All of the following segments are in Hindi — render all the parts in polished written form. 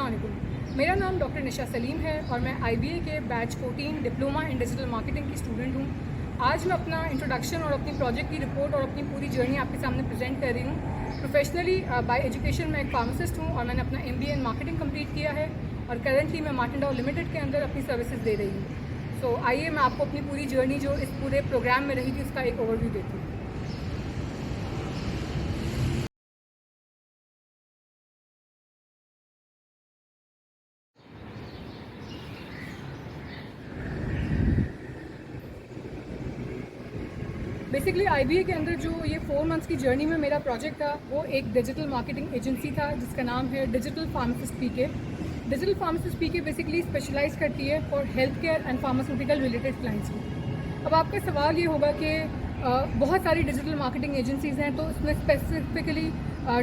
अस्सलामुअलैकुम। मेरा नाम डॉक्टर निशा सलीम है और मैं IBA के batch 14 diploma in digital marketing की स्टूडेंट हूँ। आज मैं अपना इंट्रोडक्शन और अपनी प्रोजेक्ट की रिपोर्ट और अपनी पूरी जर्नी आपके सामने प्रेजेंट कर रही हूँ। प्रोफेशनली बाय एजुकेशन मैं एक फार्मासिस्ट हूँ और मैंने अपना MBA इन मार्केटिंग कंप्लीट किया है और करेंटली मैं मार्टिन डाउ लिमिटेड के अंदर अपनी सर्विसेज दे रही हूँ। सो आइए मैं आपको अपनी पूरी जर्नी जो इस पूरे प्रोग्राम में रही थी उसका एक ओवरव्यू देती हूँ। बेसिकली IBA के अंदर जो ये 4 मंथ्स की जर्नी में मेरा प्रोजेक्ट था वो एक डिजिटल मार्केटिंग एजेंसी था जिसका नाम है digital pharmacist PK। Digital pharmacist PK basically specialize करती है for health care and pharmaceutical related clients को। अब आपका सवाल ये होगा कि बहुत सारी डिजिटल मार्केटिंग एजेंसीज़ हैं, तो इसमें स्पेसिफिकली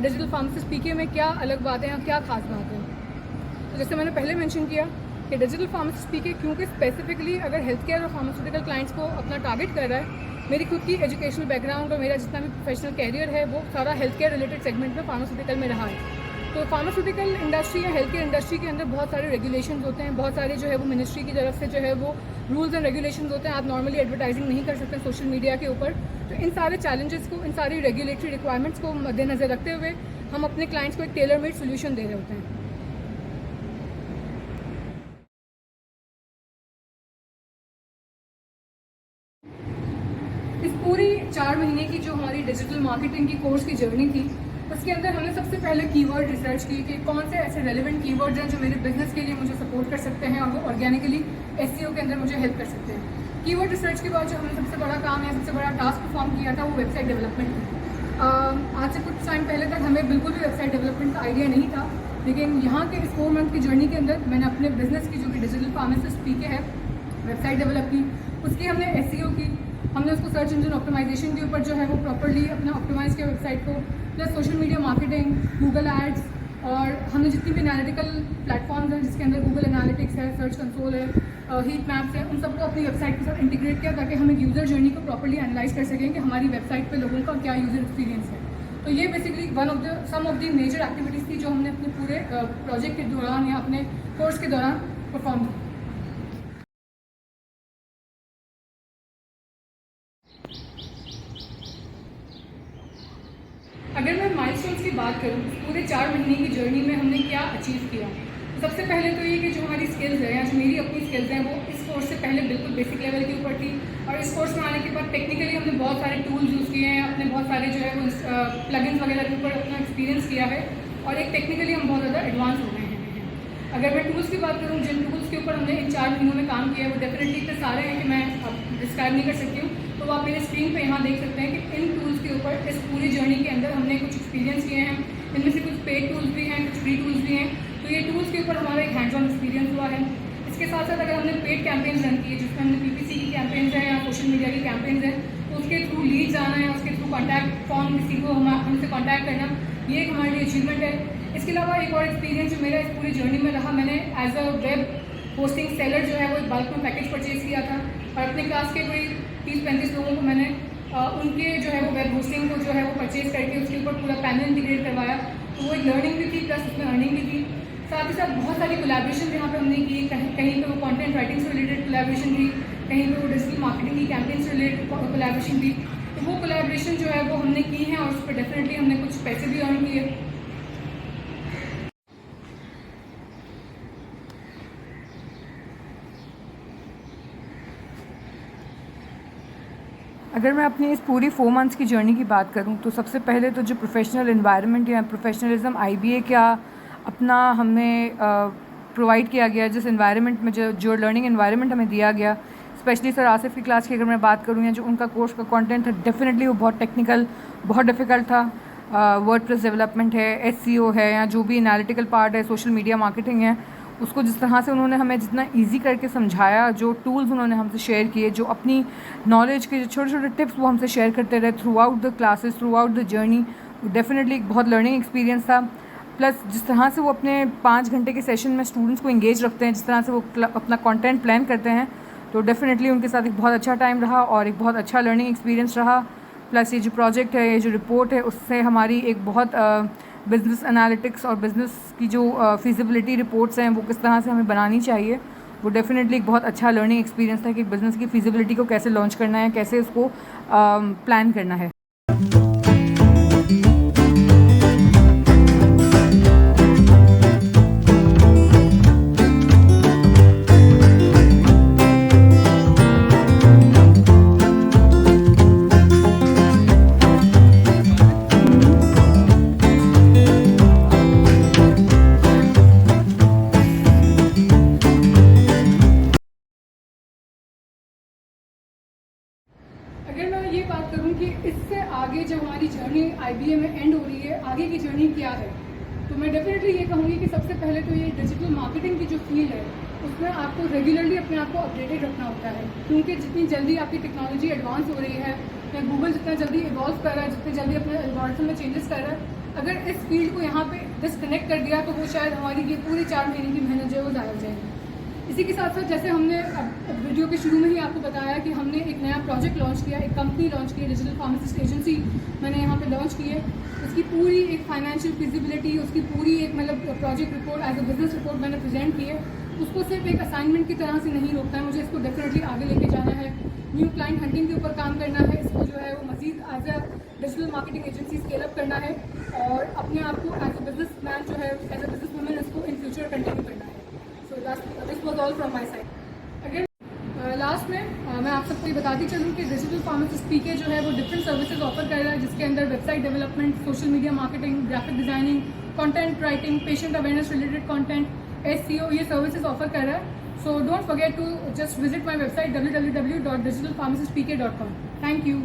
डिजिटल फार्मासिस्ट PK में क्या अलग बातें हैं, क्या खास बात है। तो जैसे मैंने पहले मेंशन किया कि डिजिटल फार्मासिस्ट PK क्योंकि स्पेसिफिकली अगर हेल्थ केयर और फार्मास्यूटिकल क्लाइंट्स को अपना टारगेट कर रहा है, मेरी खुद की एजुकेशनल बैकग्राउंड और मेरा जितना भी प्रोफेशनल कैरियर है वो सारा हेल्थ केयर रिलेटेड सेगमेंट में फार्मास्यूटिकल में रहा है। तो फार्मास्यूटिकल इंडस्ट्री या हेल्थ केयर इंडस्ट्री के अंदर बहुत सारे रेगुलेशंस होते हैं, बहुत सारे जो है वो मिनिस्ट्री की तरफ से जो है वो रूल्स एंड रेगुलेशंस होते हैं। आप नॉर्मली एडवर्टाइजिंग नहीं कर सकते सोशल मीडिया के ऊपर। तो इन सारे चैलेंजेस को, इन सारी रेगुलेटरी रिक्वायरमेंट्स को मद्देनजर रखते हुए हम अपने क्लाइंट्स को एक टेलर मेड सोल्यूशन दे रहे होते हैं। इस पूरी 4 महीने की जो हमारी डिजिटल मार्केटिंग की कोर्स की जर्नी थी उसके अंदर हमने सबसे पहले कीवर्ड रिसर्च की कि कौन से ऐसे रेलेवेंट कीवर्ड्स हैं जो मेरे बिजनेस के लिए मुझे सपोर्ट कर सकते हैं और वो ऑर्गेनिकली SEO के अंदर मुझे हेल्प कर सकते हैं। कीवर्ड रिसर्च के बाद जो हमने सबसे बड़ा काम या सबसे बड़ा टास्क परफॉर्म किया था वो वेबसाइट डेवलपमेंट था। आज से कुछ टाइम पहले तक हमें बिल्कुल भी वेबसाइट डेवलपमेंट का आइडिया नहीं था, लेकिन यहाँ के इस 4 मंथ की जर्नी के अंदर मैंने अपने बिजनेस की जो कि डिजिटल फार्मासिस्ट PK है वेबसाइट डेवलप की, उसकी हमने SEO की, हमने उसको सर्च इंजन ऑप्टिमाइजेशन के ऊपर जो है वो प्रॉपर्ली अपना ऑप्टिमाइज किया वेबसाइट को, plus social media marketing, Google ads और हमने जितनी भी एनालिटिकल प्लेटफॉर्म्स हैं जिसके अंदर गूगल एनालिटिक्स है, सर्च कंसोल है, हीट मैप्स है, उन सबको अपनी वेबसाइट के साथ इंटीग्रेट किया ताकि हम एक यूज़र जर्नी को प्रॉपर्ली एनालाइज कर सकें कि हमारी वेबसाइट पे लोगों का क्या यूज़र एक्सपीरियंस है। तो ये basically some of the major activities थी जो हमने अपने पूरे प्रोजेक्ट के दौरान या अपने कोर्स के दौरान परफॉर्म की। अगर मैं माइलस्टोन्स की बात करूँ पूरे 4 महीने की जर्नी में हमने क्या अचीव किया, तो सबसे पहले तो ये कि जो हमारी स्किल्स हैं या जो मेरी अपनी स्किल्स हैं वो इस कोर्स से पहले बिल्कुल बेसिक लेवल के ऊपर थी और इस कोर्स में आने के बाद टेक्निकली हमने बहुत सारे टूल्स यूज़ किए हैं, अपने बहुत सारे जो है वो प्लगइन्स वगैरह के ऊपर अपना एक्सपीरियंस किया है और एक टेक्निकली हम बहुत ज़्यादा एडवांस हो गए हैं। अगर मैं टूल्स की बात करूँ, जिन टूल्स के ऊपर हमने इन 4 महीनों में काम किया है वो डेफिनेटली इतने सारे हैं कि मैं अब डिस्क्राइब नहीं कर सकती हूँ। तो आप मेरे स्क्रीन पे यहाँ देख सकते हैं कि इन टूल्स के ऊपर इस पूरी जर्नी के अंदर हमने कुछ एक्सपीरियंस किए हैं। इनमें से कुछ पेड टूल्स भी हैं, कुछ फ्री टूल्स भी हैं। तो ये टूल्स के ऊपर हमारा एक हैंड्स ऑन एक्सपीरियंस हुआ है। इसके साथ साथ अगर हमने पेड कैंपेन्स रन किए जिसमें हमने PPC की कैंपेन्स हैं या सोशल मीडिया की कैंपेन्स हैं, तो उसके थ्रू लीड्स आना है, उसके थ्रू कॉन्टैक्ट फॉर्म किसी को हमसे कॉन्टैक्ट करना, ये एक हमारे लिए अचीवमेंट है। इसके अलावा एक और एक्सपीरियंस जो मेरा इस पूरी जर्नी में रहा, मैंने as a web hosting seller जो है वो एक बल्क में पैकेज परचेज़ किया था और अपने क्लास के कोई 30-35 लोगों को मैंने उनके जो है वो वेब होस्टिंग को जो है वो परचेज़ करके उसके ऊपर पूरा पैनल इंटीग्रेट करवाया। तो वो एक लर्निंग भी थी प्लस उसमें अर्निंग भी थी। साथ ही साथ बहुत सारी कोलैबोरेशन यहाँ पे हमने की, कहीं पे वो कंटेंट राइटिंग से रिलेटेड कोलैबोरेशन थी, कहीं पे वो डिजिटल मार्केटिंग की कैंपेन से रिलेटेड कोलैबोरेशन थी। तो वो कोलैबोरेशन जो है वो हमने की है और उस पर डेफिनेटली हमने कुछ पैसे भी अर्न किए। अगर मैं अपनी इस पूरी 4 मंथ्स की जर्नी की बात करूं तो सबसे पहले तो जो प्रोफेशनल एनवायरनमेंट या प्रोफेशनलिज्म IBA का अपना हमें प्रोवाइड किया गया, जिस एनवायरनमेंट में जो लर्निंग एनवायरनमेंट हमें दिया गया, स्पेशली सर आसिफ की क्लास की अगर मैं बात करूं या जो उनका कोर्स का कंटेंट था, डेफिनेटली वो बहुत टेक्निकल, बहुत डिफ़िकल्ट था। वर्डप्रेस डेवलपमेंट है, SEO है या जो भी एनालिटिकल पार्ट है, सोशल मीडिया मार्केटिंग है, उसको जिस तरह से उन्होंने हमें जितना इजी करके समझाया, जो टूल्स उन्होंने हमसे शेयर किए, जो अपनी नॉलेज के जो छोटे छोटे टिप्स वो हमसे शेयर करते रहे through out the classes, through out the journey, definitely एक बहुत लर्निंग एक्सपीरियंस था। प्लस जिस तरह से वो अपने 5 घंटे के सेशन में स्टूडेंट्स को इंगेज रखते हैं, जिस तरह से वो अपना कंटेंट प्लान करते हैं, तो डेफिनेटली उनके साथ एक बहुत अच्छा टाइम रहा और एक बहुत अच्छा लर्निंग एक्सपीरियंस रहा। प्लस ये जो प्रोजेक्ट है, ये जो रिपोर्ट है, उससे हमारी एक बहुत बिज़नेस एनालिटिक्स और बिज़नेस की जो फिजिबिलिटी रिपोर्ट्स हैं वो किस तरह से हमें बनानी चाहिए, वो डेफिनेटली एक बहुत अच्छा लर्निंग एक्सपीरियंस था कि बिज़नेस की फिजिबिलिटी को कैसे लॉन्च करना है, कैसे उसको प्लान करना है। अगर मैं ये बात करूँ कि इससे आगे जब हमारी जर्नी IBA में एंड हो रही है, आगे की जर्नी क्या है, तो मैं डेफिनेटली ये कहूँगी कि सबसे पहले तो ये डिजिटल मार्केटिंग की जो फील्ड है उसमें आपको रेगुलरली अपने आप को अपडेटेड रखना होता है, क्योंकि जितनी जल्दी आपकी टेक्नोलॉजी एडवांस हो रही है या गूगल जितना जल्दी इवॉल्व कर रहा है, जितनी जल्दी अपने एल्गोरिथम में चेंजेस कर रहा है, अगर इस फील्ड को यहाँ पे डिसकनेक्ट कर दिया तो वो शायद हमारी ये पूरी 4 महीने की मेहनत जो है वो ज़ाया हो जाएगी। इसी के साथ साथ जैसे हमने अब वीडियो के शुरू में ही आपको बताया कि हमने एक नया प्रोजेक्ट लॉन्च किया, एक कंपनी लॉन्च की है, डिजिटल फार्मासिस्ट एजेंसी मैंने यहाँ पे लॉन्च की है। उसकी पूरी एक फाइनेंशियल फिजिबिलिटी, उसकी पूरी एक मतलब project report as a business report मैंने प्रेजेंट की है। उसको सिर्फ एक असाइनमेंट की तरह से नहीं रोकना है, मुझे इसको डेफिनेटली आगे लेके जाना है, न्यू क्लाइंट हंटिंग के ऊपर काम करना है, इसको जो है वो Majeed as a digital marketing agency scale up करना है और अपने आप को एज अ बिजनेस मैन जो है एज अ बिजनेस वुमन इसको इन फ्यूचर कंटिन्यू करना है। So this was all from my side. Again last में मैं आप सबको ये बताती चलूँ कि डिजिटल फार्मासिस्ट PK जो है वो डिफरेंट सर्विसेज ऑफर कर रहा है, जिसके अंदर website development, social media marketing, graphic designing, content writing, patient awareness related content, SEO, ये सर्विसेज ऑफर कर रहा है। So don't forget to just visit my website www.digitalpharmacistpk.com। Thank you.